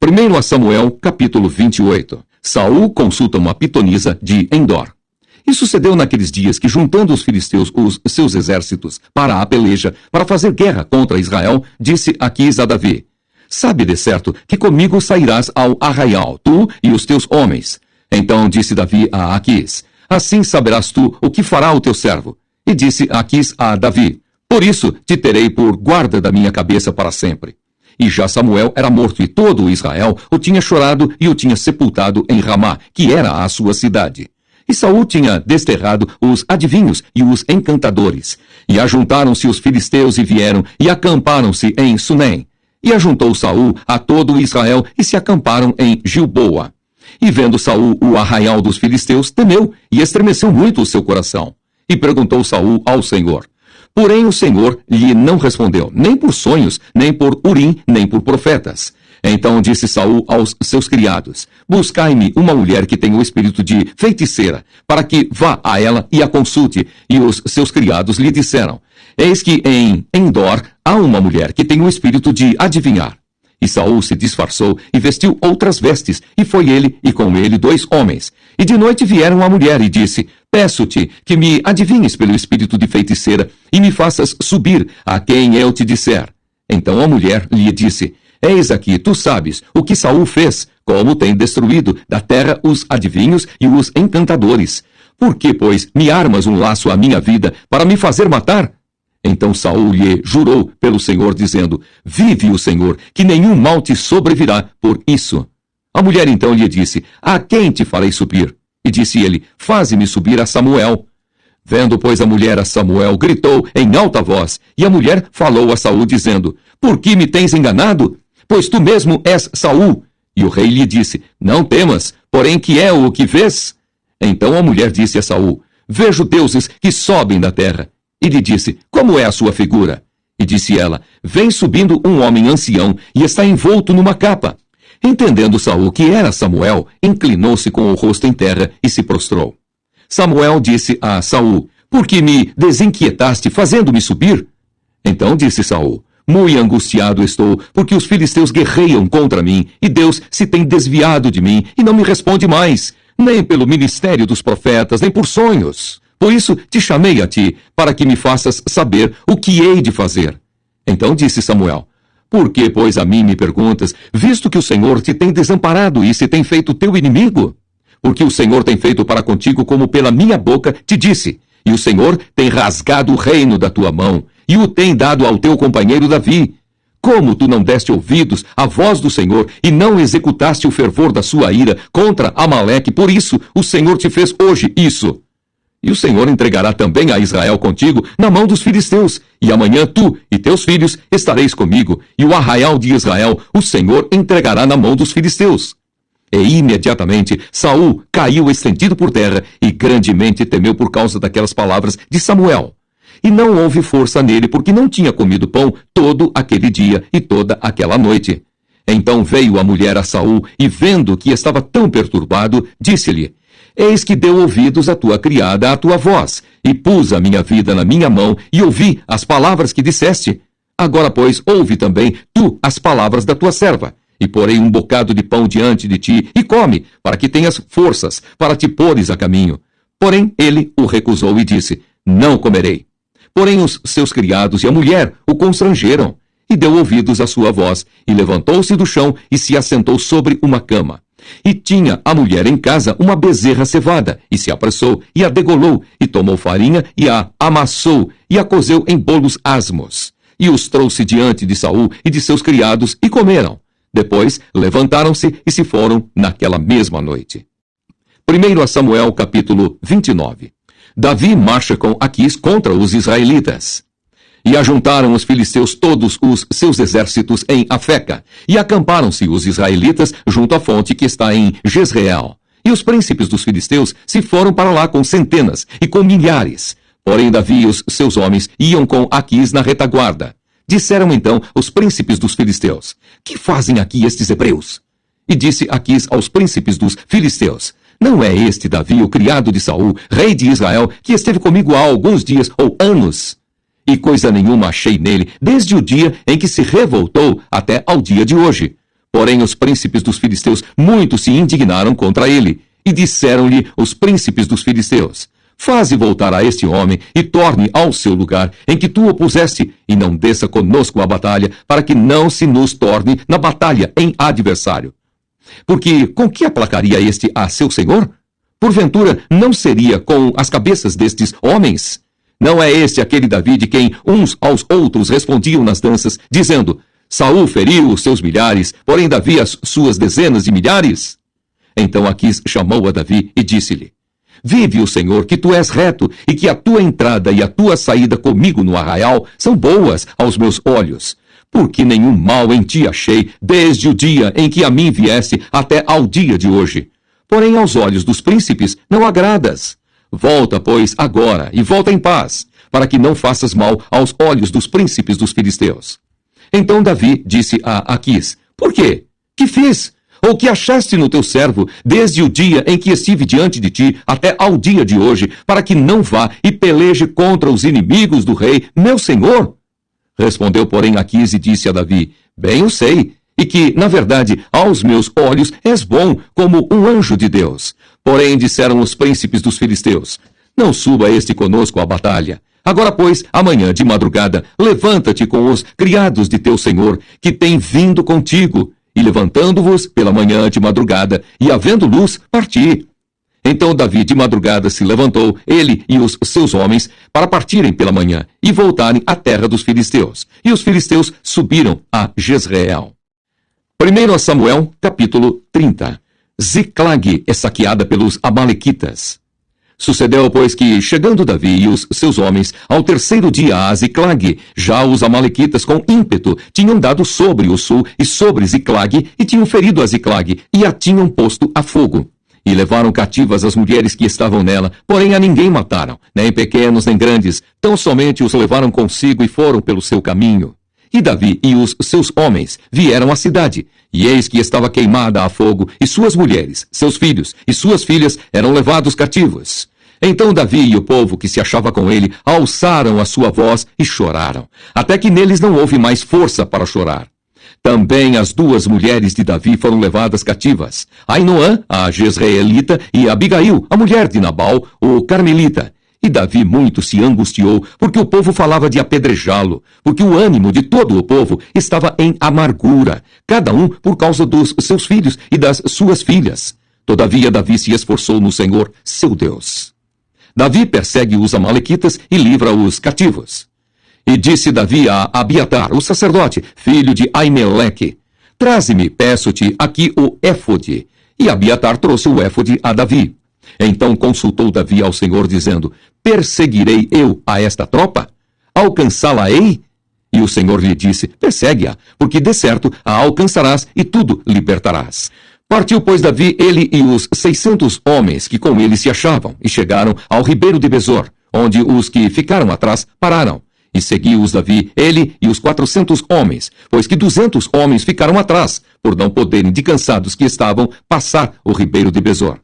1 Samuel, capítulo 28. Saul consulta uma pitonisa de Endor. E sucedeu naqueles dias que, juntando os filisteus os seus exércitos para a peleja, para fazer guerra contra Israel, disse Aquis a Davi: Sabe de certo que comigo sairás ao arraial, tu e os teus homens. Então disse Davi a Aquis: Assim saberás tu o que fará o teu servo. E disse Aquis a Davi: Por isso te terei por guarda da minha cabeça para sempre. E já Samuel era morto, e todo o Israel o tinha chorado e o tinha sepultado em Ramá, que era a sua cidade. E Saul tinha desterrado os adivinhos e os encantadores. E ajuntaram-se os filisteus e vieram, e acamparam-se em Sunem. E ajuntou Saul a todo o Israel, e se acamparam em Gilboa. E vendo Saul o arraial dos filisteus, temeu, e estremeceu muito o seu coração. E perguntou Saul ao Senhor. Porém o Senhor lhe não respondeu, nem por sonhos, nem por Urim, nem por profetas. Então disse Saul aos seus criados: Buscai-me uma mulher que tenha o espírito de feiticeira, para que vá a ela e a consulte. E os seus criados lhe disseram: Eis que em Endor há uma mulher que tem o espírito de adivinhar. E Saul se disfarçou e vestiu outras vestes, e foi ele e com ele 2 homens. E de noite vieram a mulher e disse: Peço-te que me adivinhes pelo espírito de feiticeira e me faças subir a quem eu te disser. Então a mulher lhe disse: Eis aqui, tu sabes o que Saul fez, como tem destruído da terra os adivinhos e os encantadores. Por que, pois, me armas um laço à minha vida para me fazer matar? Então Saul lhe jurou pelo Senhor, dizendo: Vive o Senhor, que nenhum mal te sobrevirá por isso. A mulher então lhe disse: A quem te farei subir? E disse ele: Faze-me subir a Samuel. Vendo, pois, a mulher a Samuel, gritou em alta voz. E a mulher falou a Saul, dizendo: Por que me tens enganado? Pois tu mesmo és Saul. E o rei lhe disse: Não temas, porém que é o que vês? Então a mulher disse a Saul: Vejo deuses que sobem da terra. E lhe disse: Como é a sua figura? E disse ela: Vem subindo um homem ancião, e está envolto numa capa. Entendendo Saul que era Samuel, inclinou-se com o rosto em terra e se prostrou. Samuel disse a Saul: Por que me desinquietaste, fazendo-me subir? Então disse Saul: Muito angustiado estou, porque os filisteus guerreiam contra mim, e Deus se tem desviado de mim, e não me responde mais, nem pelo ministério dos profetas, nem por sonhos. Por isso te chamei a ti, para que me faças saber o que hei de fazer. Então disse Samuel: Por que, pois, a mim me perguntas, visto que o Senhor te tem desamparado e se tem feito teu inimigo? Porque o Senhor tem feito para contigo como pela minha boca te disse, e o Senhor tem rasgado o reino da tua mão, e o tem dado ao teu companheiro Davi. Como tu não deste ouvidos à voz do Senhor, e não executaste o fervor da sua ira contra Amaleque, por isso o Senhor te fez hoje isso. E o Senhor entregará também a Israel contigo na mão dos filisteus, e amanhã tu e teus filhos estareis comigo, e o arraial de Israel o Senhor entregará na mão dos filisteus. E imediatamente Saul caiu estendido por terra, e grandemente temeu por causa daquelas palavras de Samuel. E não houve força nele, porque não tinha comido pão todo aquele dia e toda aquela noite. Então veio a mulher a Saul, e vendo que estava tão perturbado, disse-lhe: Eis que deu ouvidos a tua criada à tua voz, e pus a minha vida na minha mão, e ouvi as palavras que disseste. Agora, pois, ouve também tu as palavras da tua serva, e porei um bocado de pão diante de ti, e come, para que tenhas forças, para te pôres a caminho. Porém, ele o recusou e disse: Não comerei. Porém, os seus criados e a mulher o constrangeram, e deu ouvidos à sua voz, e levantou-se do chão e se assentou sobre uma cama. E tinha a mulher em casa uma bezerra cevada, e se apressou, e a degolou, e tomou farinha, e a amassou, e a cozeu em bolos asmos. E os trouxe diante de Saul e de seus criados, e comeram. Depois levantaram-se e se foram naquela mesma noite. 1 Samuel capítulo 29. Davi marcha com Aquis contra os israelitas. E ajuntaram os filisteus todos os seus exércitos em Afeca, e acamparam-se os israelitas junto à fonte que está em Jezreel. E os príncipes dos filisteus se foram para lá com centenas e com milhares. Porém Davi e os seus homens iam com Aquis na retaguarda. Disseram então os príncipes dos filisteus: Que fazem aqui estes hebreus? E disse Aquis aos príncipes dos filisteus: Não é este Davi, o criado de Saul, rei de Israel, que esteve comigo há alguns dias ou anos? E coisa nenhuma achei nele, desde o dia em que se revoltou até ao dia de hoje. Porém os príncipes dos filisteus muito se indignaram contra ele, e disseram-lhe os príncipes dos filisteus: Faze voltar a este homem, e torne ao seu lugar, em que tu o puseste, e não desça conosco a batalha, para que não se nos torne na batalha em adversário. Porque com que aplacaria este a seu senhor? Porventura, não seria com as cabeças destes homens? Não é este aquele Davi de quem uns aos outros respondiam nas danças, dizendo: Saul feriu os seus milhares, porém Davi as suas dezenas de milhares? Então Aquis chamou a Davi e disse-lhe: Vive o Senhor, que tu és reto, e que a tua entrada e a tua saída comigo no arraial são boas aos meus olhos. Porque nenhum mal em ti achei, desde o dia em que a mim vieste até ao dia de hoje. Porém aos olhos dos príncipes não agradas. Volta, pois, agora, e volta em paz, para que não faças mal aos olhos dos príncipes dos filisteus. Então Davi disse a Aquis: Por quê? Que fiz? Ou que achaste no teu servo, desde o dia em que estive diante de ti até ao dia de hoje, para que não vá e peleje contra os inimigos do rei, meu senhor? Respondeu, porém, Aquis e disse a Davi: Bem o sei, e que, na verdade, aos meus olhos és bom como um anjo de Deus. Porém, disseram os príncipes dos filisteus: Não suba este conosco à batalha. Agora, pois, amanhã de madrugada, levanta-te com os criados de teu senhor, que têm vindo contigo, e levantando-vos pela manhã de madrugada, e havendo luz, parti. Então Davi de madrugada se levantou, ele e os seus homens, para partirem pela manhã, e voltarem à terra dos filisteus. E os filisteus subiram a Jezreel. 1 Samuel, capítulo 30. Ziclag é saqueada pelos amalequitas. Sucedeu, pois, que, chegando Davi e os seus homens, ao terceiro dia a Ziclag, já os amalequitas com ímpeto tinham dado sobre o sul e sobre Ziclag, e tinham ferido a Ziclag, e a tinham posto a fogo. E levaram cativas as mulheres que estavam nela, porém a ninguém mataram, nem pequenos nem grandes, tão somente os levaram consigo e foram pelo seu caminho. E Davi e os seus homens vieram à cidade, e eis que estava queimada a fogo, e suas mulheres, seus filhos e suas filhas eram levados cativos. Então Davi e o povo que se achava com ele alçaram a sua voz e choraram, até que neles não houve mais força para chorar. Também as duas mulheres de Davi foram levadas cativas, Ainoã, a Jezreelita, e Abigail, a mulher de Nabal, o Carmelita. E Davi muito se angustiou, porque o povo falava de apedrejá-lo, porque o ânimo de todo o povo estava em amargura, cada um por causa dos seus filhos e das suas filhas. Todavia Davi se esforçou no Senhor, seu Deus. Davi persegue os amalequitas e livra os cativos. E disse Davi a Abiatar, o sacerdote, filho de Aimeleque: Traze-me, peço-te, aqui o éfode. E Abiatar trouxe o éfode a Davi. Então consultou Davi ao Senhor, dizendo: Perseguirei eu a esta tropa? Alcançá-la-ei? E o Senhor lhe disse: Persegue-a, porque de certo a alcançarás e tudo libertarás. Partiu, pois, Davi, ele e os 600 homens que com ele se achavam, e chegaram ao ribeiro de Besor, onde os que ficaram atrás pararam. E seguiu-os Davi, ele e os 400 homens, pois que 200 homens ficaram atrás, por não poderem, de cansados que estavam, passar o ribeiro de Besor.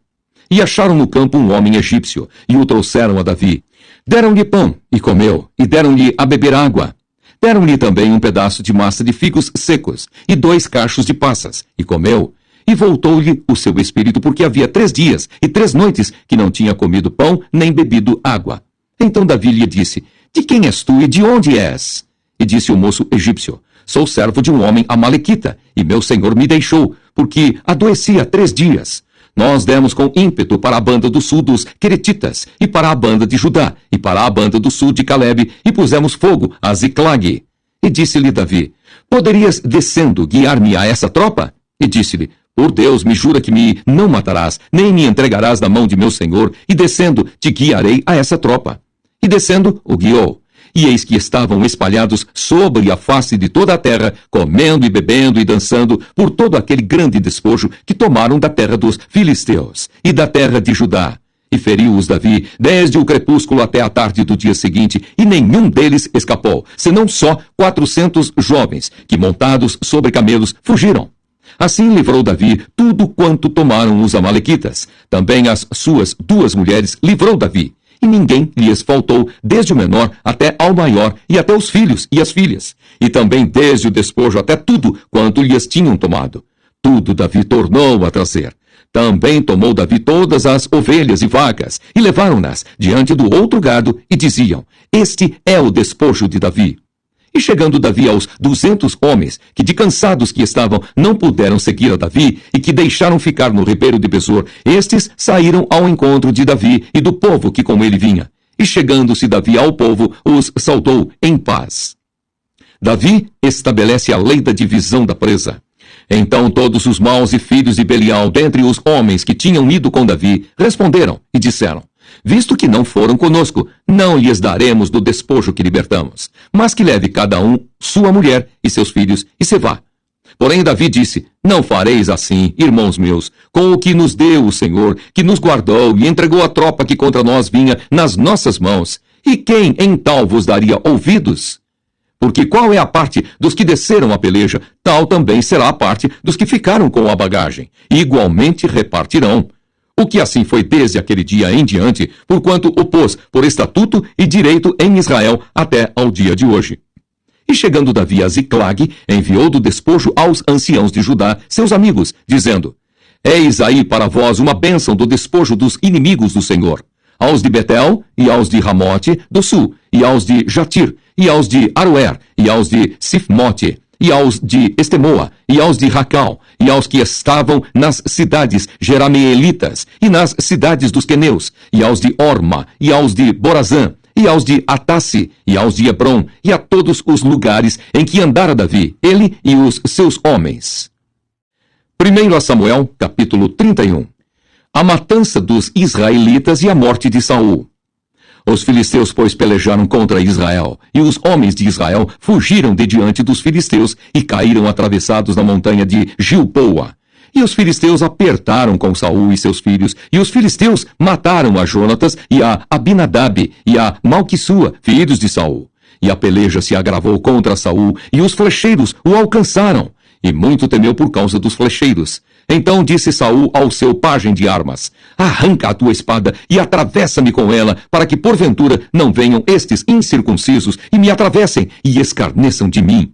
E acharam no campo um homem egípcio, e o trouxeram a Davi. Deram-lhe pão, e comeu, e deram-lhe a beber água. Deram-lhe também um pedaço de massa de figos secos, e 2 cachos de passas, e comeu. E voltou-lhe o seu espírito, porque havia 3 dias e 3 noites que não tinha comido pão, nem bebido água. Então Davi lhe disse: De quem és tu e de onde és? E disse o moço egípcio: Sou servo de um homem amalequita, e meu senhor me deixou, porque adoeci há 3 dias. Nós demos com ímpeto para a banda do sul dos Queretitas, e para a banda de Judá, e para a banda do sul de Calebe, e pusemos fogo a Ziclag. E disse-lhe Davi: Poderias, descendo, guiar-me a essa tropa? E disse-lhe: Por Deus, me jura que me não matarás, nem me entregarás na mão de meu senhor, e descendo, te guiarei a essa tropa. E descendo, o guiou. E eis que estavam espalhados sobre a face de toda a terra, comendo e bebendo e dançando por todo aquele grande despojo que tomaram da terra dos filisteus e da terra de Judá. E feriu-os Davi desde o crepúsculo até a tarde do dia seguinte, e nenhum deles escapou, senão só 400 jovens, que montados sobre camelos fugiram. Assim livrou Davi tudo quanto tomaram os amalequitas. Também as suas 2 mulheres livrou Davi. E ninguém lhes faltou, desde o menor até ao maior, e até os filhos e as filhas. E também desde o despojo até tudo quanto lhes tinham tomado. Tudo Davi tornou a trazer. Também tomou Davi todas as ovelhas e vacas, e levaram-nas diante do outro gado, e diziam: Este é o despojo de Davi. E chegando Davi aos 200 homens, que de cansados que estavam, não puderam seguir a Davi, e que deixaram ficar no ribeiro de Besor, estes saíram ao encontro de Davi e do povo que com ele vinha. E chegando-se Davi ao povo, os saudou em paz. Davi estabelece a lei da divisão da presa. Então todos os maus e filhos de Belial, dentre os homens que tinham ido com Davi, responderam e disseram: Visto que não foram conosco, não lhes daremos do despojo que libertamos, mas que leve cada um sua mulher e seus filhos e se vá. Porém Davi disse: Não fareis assim, irmãos meus, com o que nos deu o Senhor, que nos guardou e entregou a tropa que contra nós vinha nas nossas mãos. E quem em tal vos daria ouvidos? Porque qual é a parte dos que desceram a peleja, tal também será a parte dos que ficaram com a bagagem, e igualmente repartirão. O que assim foi desde aquele dia em diante, porquanto o pôs por estatuto e direito em Israel até ao dia de hoje. E chegando Davi a Ziclag, enviou do despojo aos anciãos de Judá, seus amigos, dizendo: Eis aí para vós uma bênção do despojo dos inimigos do Senhor. Aos de Betel, e aos de Ramote do sul, e aos de Jatir, e aos de Aroer, e aos de Sifmote, e aos de Estemoa, e aos de Racal, e aos que estavam nas cidades jerameelitas, e nas cidades dos queneus, e aos de Orma, e aos de Borazã, e aos de Atasse, e aos de Hebron, e a todos os lugares em que andara Davi, ele e os seus homens. 1 Samuel, capítulo 31. A matança dos israelitas e a morte de Saul. Os filisteus, pois, pelejaram contra Israel, e os homens de Israel fugiram de diante dos filisteus e caíram atravessados na montanha de Gilboa. E os filisteus apertaram com Saul e seus filhos, e os filisteus mataram a Jonatas e a Abinadab e a Malquissua, filhos de Saul. E a peleja se agravou contra Saul, e os flecheiros o alcançaram, e muito temeu por causa dos flecheiros. Então disse Saul ao seu pajem de armas: Arranca a tua espada e atravessa-me com ela, para que porventura não venham estes incircuncisos e me atravessem e escarneçam de mim.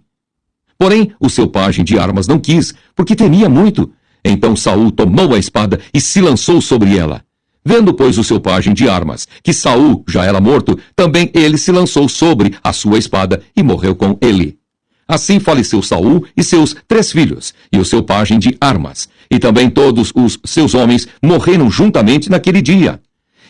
Porém o seu pajem de armas não quis, porque temia muito. Então Saul tomou a espada e se lançou sobre ela. Vendo, pois, o seu pajem de armas, que Saul já era morto, também ele se lançou sobre a sua espada e morreu com ele. Assim faleceu Saul e seus 3 filhos, e o seu pajem de armas, e também todos os seus homens morreram juntamente naquele dia.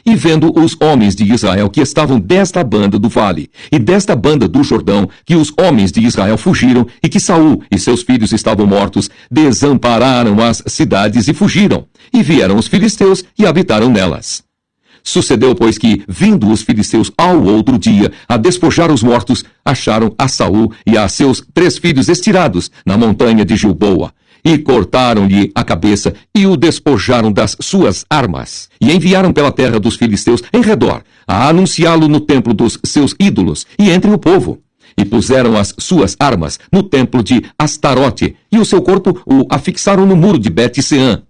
E vendo os homens de Israel que estavam desta banda do vale, e desta banda do Jordão, que os homens de Israel fugiram, e que Saul e seus filhos estavam mortos, desampararam as cidades e fugiram, e vieram os filisteus e habitaram nelas. Sucedeu, pois, que, vindo os filisteus ao outro dia a despojar os mortos, acharam a Saul e a seus 3 filhos estirados na montanha de Gilboa, e cortaram-lhe a cabeça e o despojaram das suas armas, e enviaram pela terra dos filisteus em redor, a anunciá-lo no templo dos seus ídolos e entre o povo. E puseram as suas armas no templo de Astarote, e o seu corpo o afixaram no muro de Bet-Seã.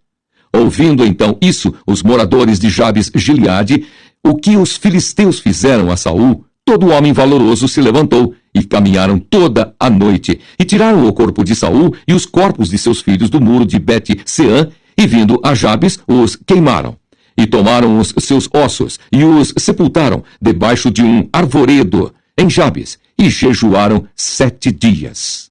Ouvindo então isso, os moradores de Jabes-Gileade, o que os filisteus fizeram a Saul, todo homem valoroso se levantou, e caminharam toda a noite, e tiraram o corpo de Saul e os corpos de seus filhos do muro de Bet-Seã, e vindo a Jabes, os queimaram. E tomaram os seus ossos, e os sepultaram debaixo de um arvoredo, em Jabes, e jejuaram 7 dias.